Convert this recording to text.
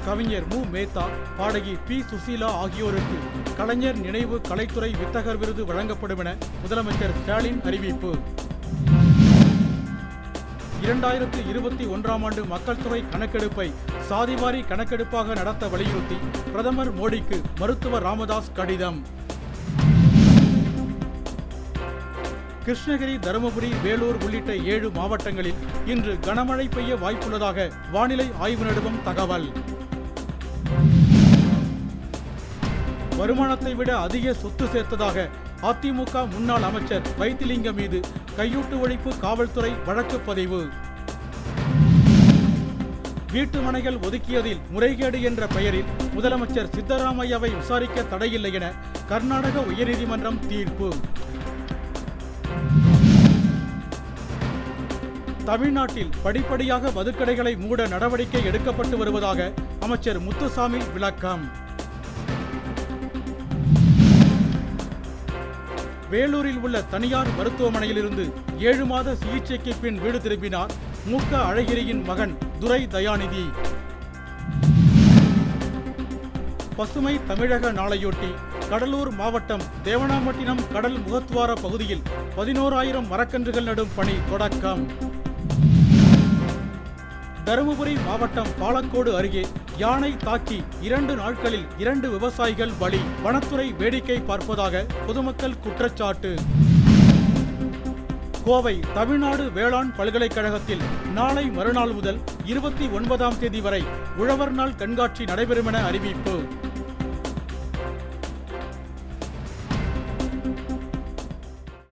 கவிஞர் மு. மேத்தா, பாடகி பி. சுசீலா ஆகியோருக்கு கலைஞர் நினைவு கலைத்துறை வித்தகர் விருது வழங்கப்படும் என முதலமைச்சர் ஸ்டாலின் அறிவிப்பு. 2021ஆம் ஆண்டு மக்கள் தொகை கணக்கெடுப்பை சாதிவாரி கணக்கெடுப்பாக நடத்த வலியுறுத்தி பிரதமர் மோடிக்கு மருத்துவர் ராமதாஸ் கடிதம். கிருஷ்ணகிரி, தருமபுரி, வேலூர் உள்ளிட்ட 7 மாவட்டங்களில் இன்று கனமழை பெய்ய வாய்ப்புள்ளதாக வானிலை ஆய்வு நிறுவனம் தகவல். வருமானத்தை விட அதிக சொத்து சேர்த்ததாக அதிமுக முன்னாள் அமைச்சர் வைத்திலிங்கம் மீது கையூட்டு ஒழிப்பு காவல்துறை வழக்கு பதிவு. வீட்டு மனைகள் ஒதுக்கியதில் முறைகேடு என்ற பெயரில் முதலமைச்சர் சித்தராமையாவை விசாரிக்க தடையில்லை என கர்நாடக உயர்நீதிமன்றம் தீர்ப்பு. தமிழ்நாட்டில் படிப்படியாக மதுக்கடைகளை மூட நடவடிக்கை எடுக்கப்பட்டு வருவதாக அமைச்சர் முத்துசாமி விளக்கம். வேலூரில் உள்ள தனியார் மருத்துவமனையிலிருந்து 7 மாத சிகிச்சைக்கு பின் வீடு திரும்பினார் மு.க. அழகிரியின் மகன் துரை தயாநிதி. பசுமை தமிழக நாளையொட்டி கடலூர் மாவட்டம் தேவனாம்பட்டினம் கடல் முகத்துவார பகுதியில் 11,000 மரக்கன்றுகள் நடும் பணி தொடக்கம். தருமபுரி மாவட்டம் பாலக்கோடு அருகே யானை தாக்கி 2 நாட்களில் 2 விவசாயிகள் பலி. வனத்துறை வேடிக்கை பார்ப்பதாக பொதுமக்கள் குற்றச்சாட்டு. கோவை தமிழ்நாடு வேளாண் பல்கலைக்கழகத்தில் நாளை மறுநாள் முதல் 29ஆம் தேதி வரை உழவர் நாள் கண்காட்சி நடைபெறும் என அறிவிப்பு.